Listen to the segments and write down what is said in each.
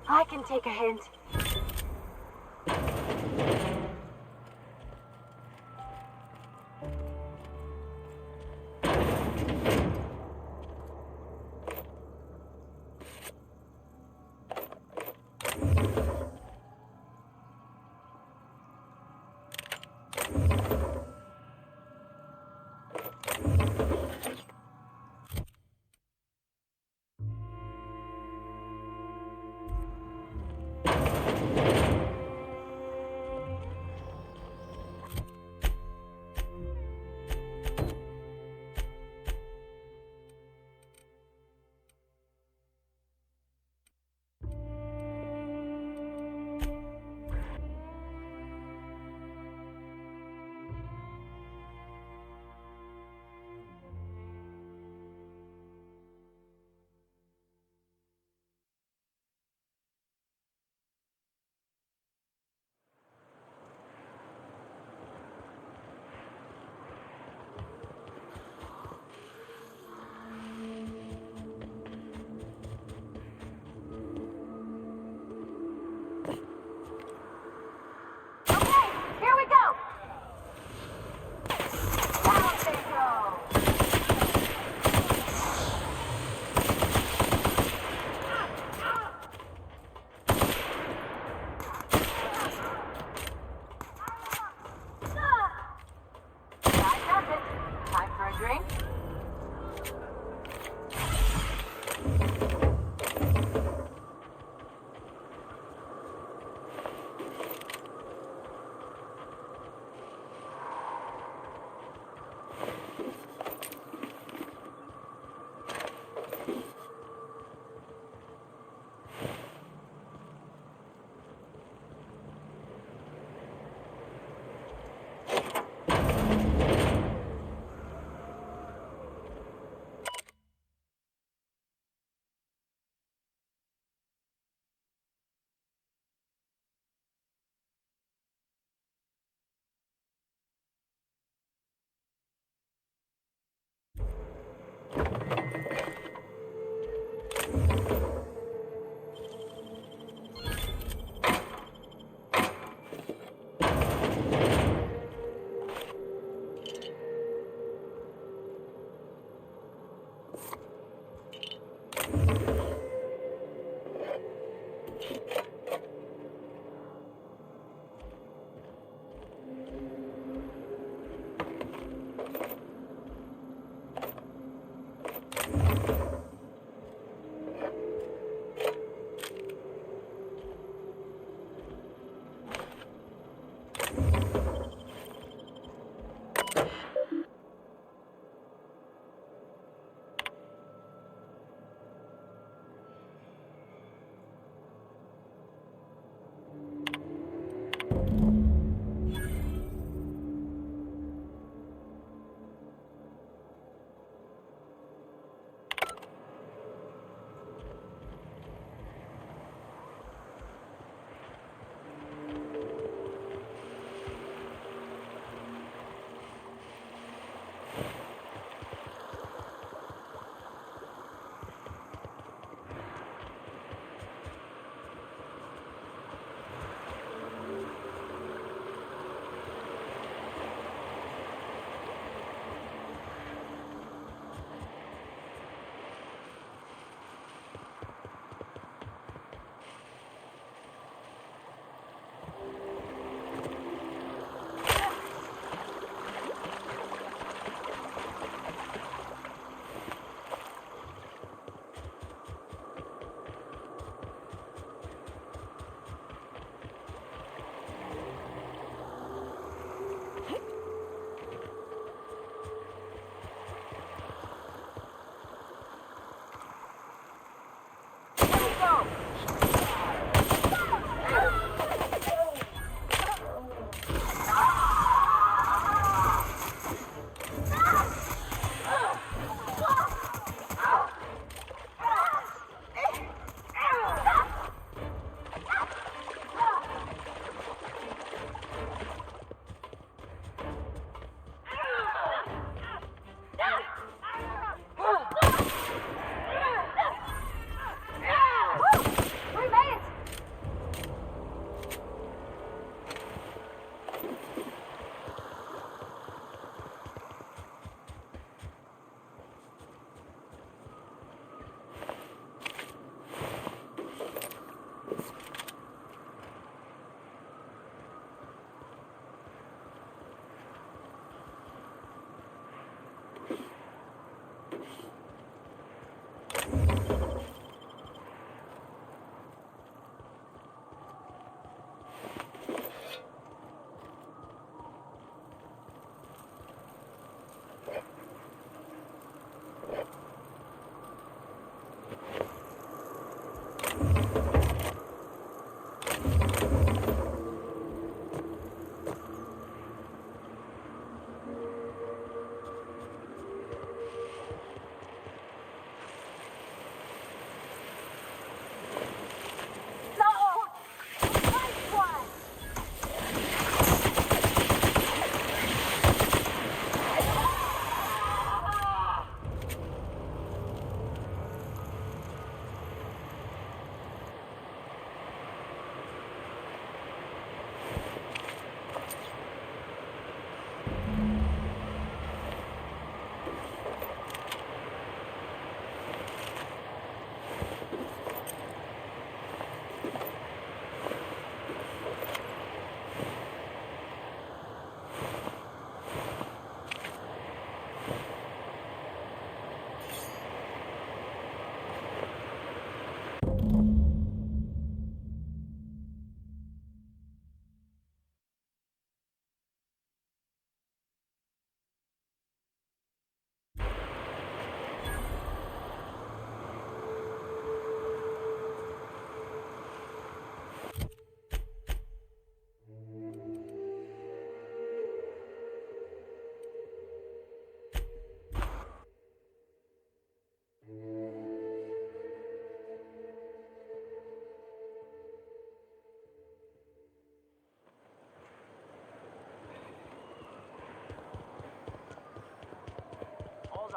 I can take a hint.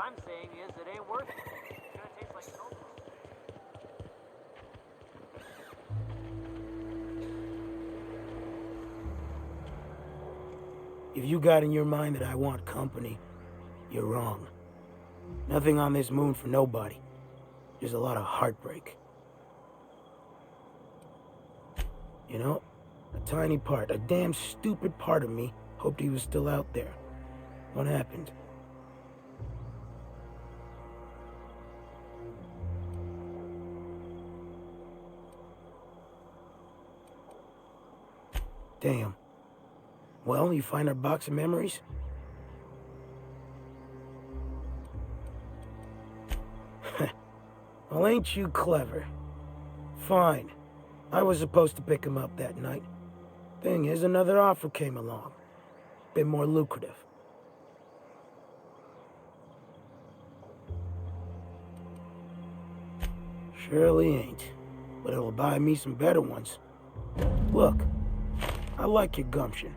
I'm saying is, it ain't worth it. It's gonna taste like salt. If you got in your mind that I want company, you're wrong. Nothing on this moon for nobody. Just a lot of heartbreak. You know, a tiny part, a damn stupid part of me hoped he was still out there. What happened? Damn. Well, you find our box of memories? Well, ain't you clever? Fine. I was supposed to pick him up that night. Thing is, another offer came along. Bit more lucrative. Surely ain't. But it'll buy me some better ones. Look, I like your gumption.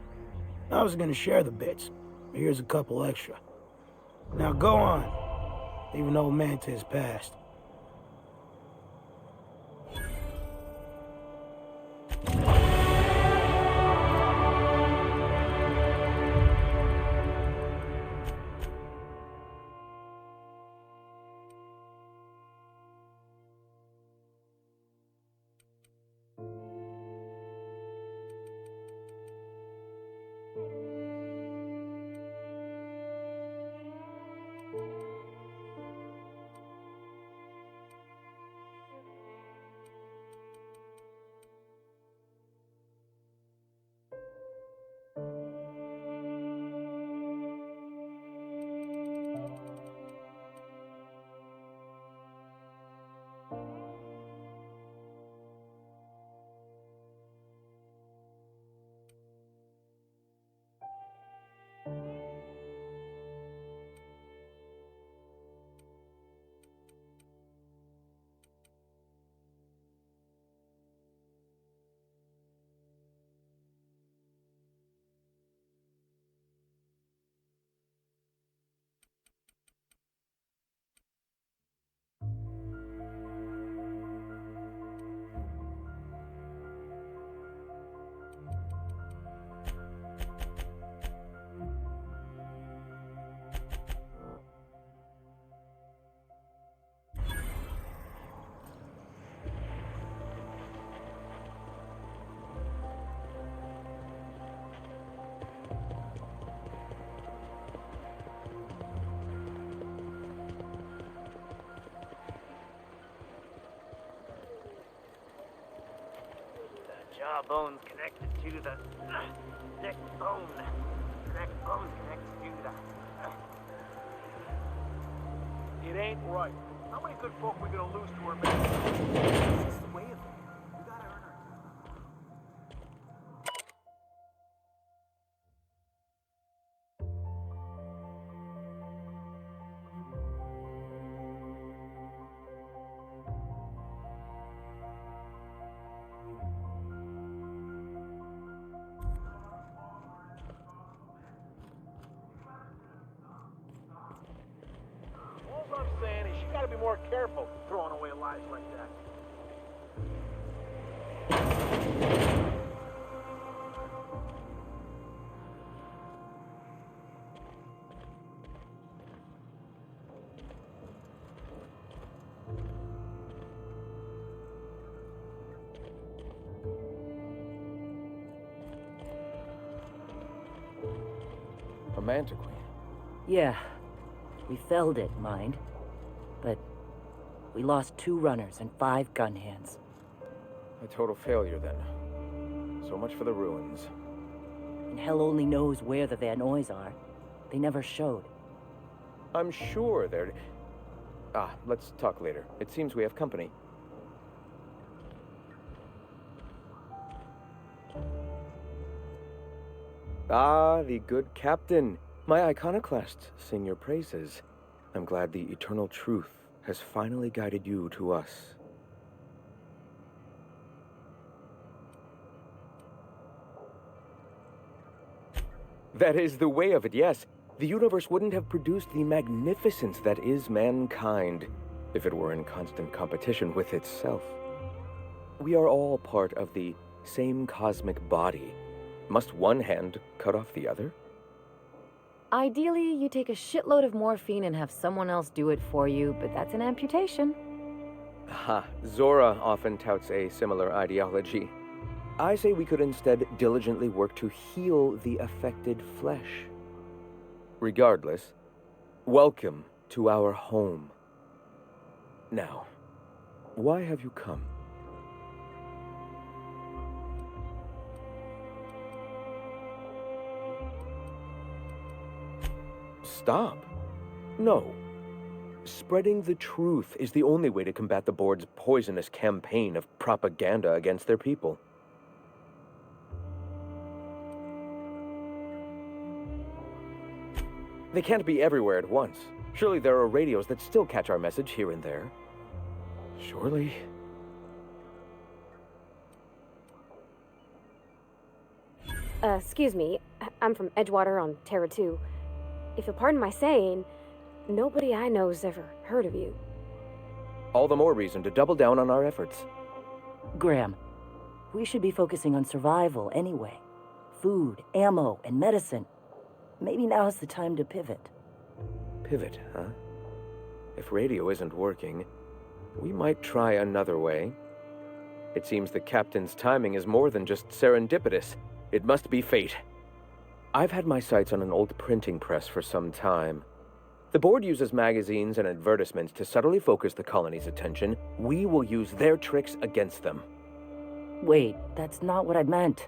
I was gonna share the bits, but here's a couple extra. Now go on. Even old Manta is past. Jawbone's connected to the neck bone. Neck bone connected to the. It ain't right. How many good folk we gonna lose to her man? It's the way of it. We gotta earn our. All I'm saying is she gotta be more careful throwing away lives like that. Memento, Queen. Yeah, we felled it, mind. But we lost 2 runners and 5 gun hands. A total failure, then. So much for the ruins. And hell only knows where the Van Oys are. They never showed. I'm sure they're... let's talk later. It seems we have company. Ah, the good captain. My iconoclasts sing your praises. I'm glad the eternal truth has finally guided you to us. That is the way of it, yes. The universe wouldn't have produced the magnificence that is mankind if it were in constant competition with itself. We are all part of the same cosmic body. Must one hand cut off the other? Ideally, you take a shitload of morphine and have someone else do it for you, but that's an amputation. Ha, Zora often touts a similar ideology. I say we could instead diligently work to heal the affected flesh. Regardless, welcome to our home. Now, why have you come? Stop. No. Spreading the truth is the only way to combat the board's poisonous campaign of propaganda against their people. They can't be everywhere at once. Surely there are radios that still catch our message here and there. Surely. Excuse me. I'm from Edgewater on Terra 2. If you'll pardon my saying, nobody I know's ever heard of you. All the more reason to double down on our efforts. Graham, we should be focusing on survival anyway. Food, ammo, and medicine. Maybe now's the time to pivot. Pivot, huh? If radio isn't working, we might try another way. It seems the captain's timing is more than just serendipitous. It must be fate. I've had my sights on an old printing press for some time. The board uses magazines and advertisements to subtly focus the colony's attention. We will use their tricks against them. Wait, that's not what I meant.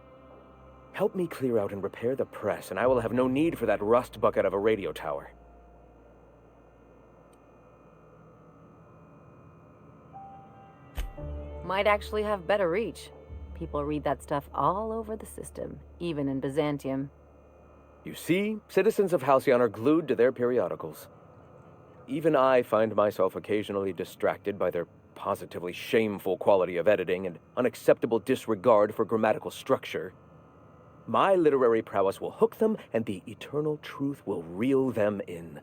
Help me clear out and repair the press, and I will have no need for that rust bucket of a radio tower. Might actually have better reach. People read that stuff all over the system, even in Byzantium. You see, citizens of Halcyon are glued to their periodicals. Even I find myself occasionally distracted by their positively shameful quality of editing and unacceptable disregard for grammatical structure. My literary prowess will hook them, and the eternal truth will reel them in.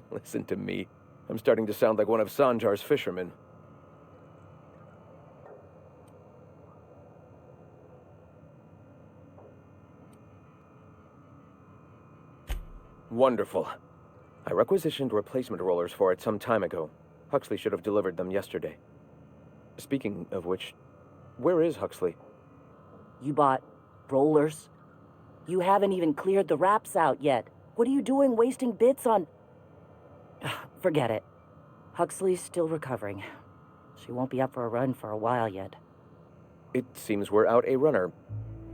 Listen to me. I'm starting to sound like one of Sanjar's fishermen. Wonderful. I requisitioned replacement rollers for it some time ago. Huxley should have delivered them yesterday. Speaking of which, where is Huxley? You bought rollers? You haven't even cleared the wraps out yet. What are you doing wasting bits on... Forget it. Huxley's still recovering. She won't be up for a run for a while yet. It seems we're out a runner.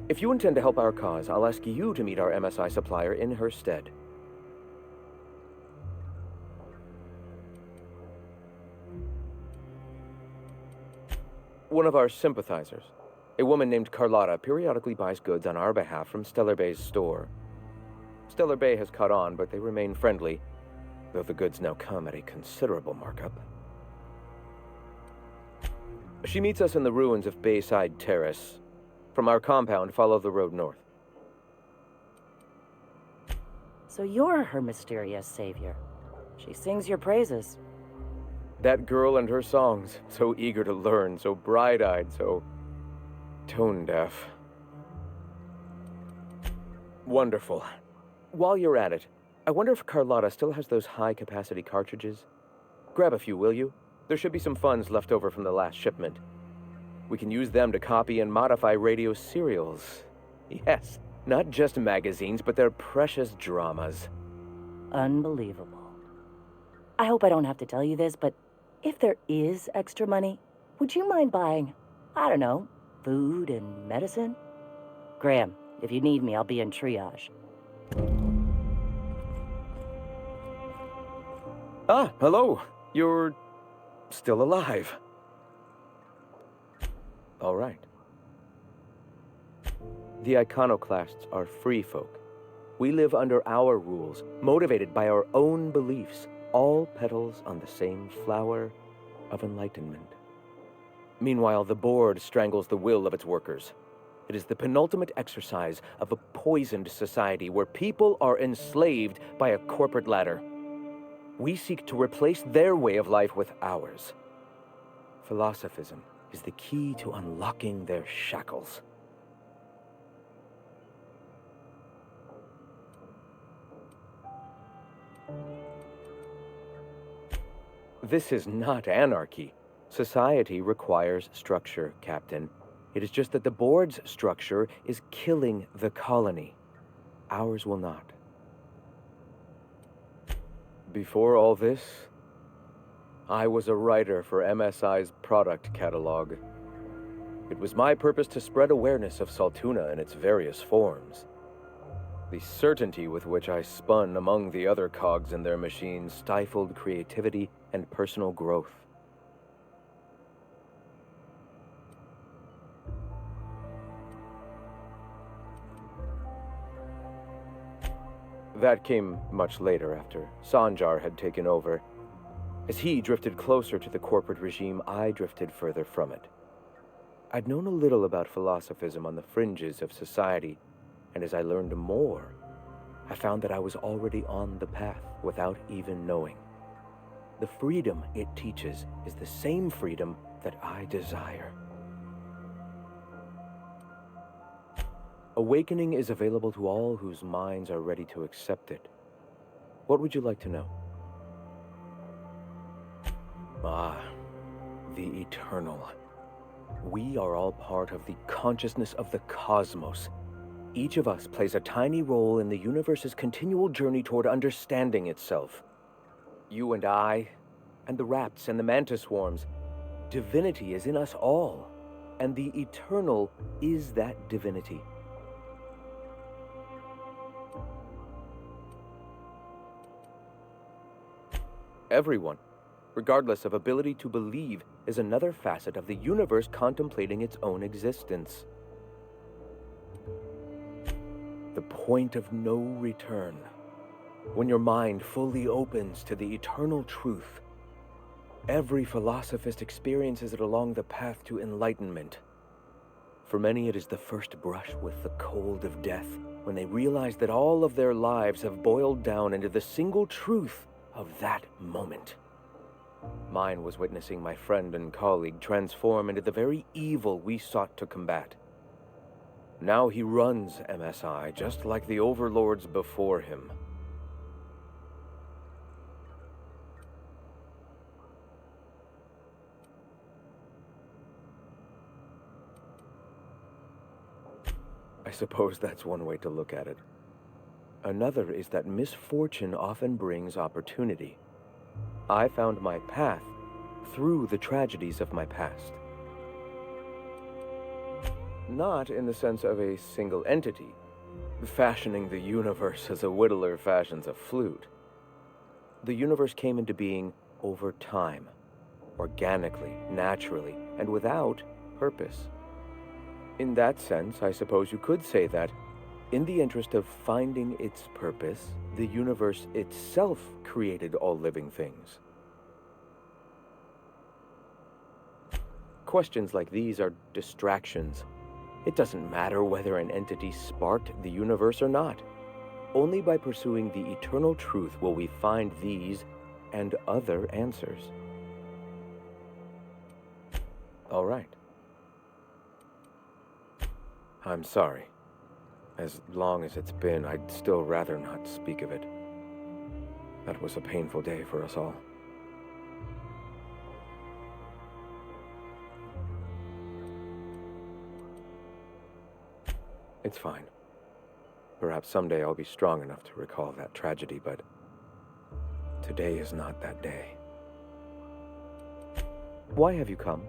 If you intend to help our cause, I'll ask you to meet our MSI supplier in her stead. One of our sympathizers, a woman named Carlotta, periodically buys goods on our behalf from Stellar Bay's store. Stellar Bay has caught on, but they remain friendly, though the goods now come at a considerable markup. She meets us in the ruins of Bayside Terrace. From our compound, follow the road north. So you're her mysterious savior. She sings your praises. That girl and her songs, so eager to learn, so bright-eyed, so tone-deaf. Wonderful. While you're at it, I wonder if Carlotta still has those high-capacity cartridges? Grab a few, will you? There should be some funds left over from the last shipment. We can use them to copy and modify radio serials. Yes, not just magazines, but their precious dramas. Unbelievable. I hope I don't have to tell you this, but if there is extra money, would you mind buying, I don't know, food and medicine? Graham, if you need me, I'll be in triage. Ah, hello. You're still alive. All right. The iconoclasts are free folk. We live under our rules, motivated by our own beliefs, all petals on the same flower of enlightenment. Meanwhile, the board strangles the will of its workers. It is the penultimate exercise of a poisoned society where people are enslaved by a corporate ladder. We seek to replace their way of life with ours. Philosophism is the key to unlocking their shackles. This is not anarchy. Society requires structure, Captain. It is just that the board's structure is killing the colony. Ours will not. Before all this, I was a writer for MSI's product catalog. It was my purpose to spread awareness of Saltuna in its various forms. The certainty with which I spun among the other cogs in their machine stifled creativity and personal growth. That came much later, after Sanjar had taken over. As he drifted closer to the corporate regime, I drifted further from it. I'd known a little about philosophism on the fringes of society, and as I learned more, I found that I was already on the path without even knowing. The freedom it teaches is the same freedom that I desire. Awakening is available to all whose minds are ready to accept it. What would you like to know? The eternal. We are all part of the consciousness of the cosmos. Each of us plays a tiny role in the universe's continual journey toward understanding itself. You and I, and the rats and the mantis swarms. Divinity is in us all, and the eternal is that divinity. Everyone, regardless of ability to believe, is another facet of the universe contemplating its own existence. The point of no return. When your mind fully opens to the eternal truth, every philosophist experiences it along the path to enlightenment. For many, it is the first brush with the cold of death, when they realize that all of their lives have boiled down into the single truth of that moment. Mine was witnessing my friend and colleague transform into the very evil we sought to combat. Now he runs MSI just like the overlords before him. I suppose that's one way to look at it. Another is that misfortune often brings opportunity. I found my path through the tragedies of my past. Not in the sense of a single entity, fashioning the universe as a whittler fashions a flute. The universe came into being over time, organically, naturally, and without purpose. In that sense, I suppose you could say that, in the interest of finding its purpose, the universe itself created all living things. Questions like these are distractions. It doesn't matter whether an entity sparked the universe or not. Only by pursuing the eternal truth will we find these and other answers. All right. I'm sorry. As long as it's been, I'd still rather not speak of it. That was a painful day for us all. It's fine. Perhaps someday I'll be strong enough to recall that tragedy, but today is not that day. Why have you come?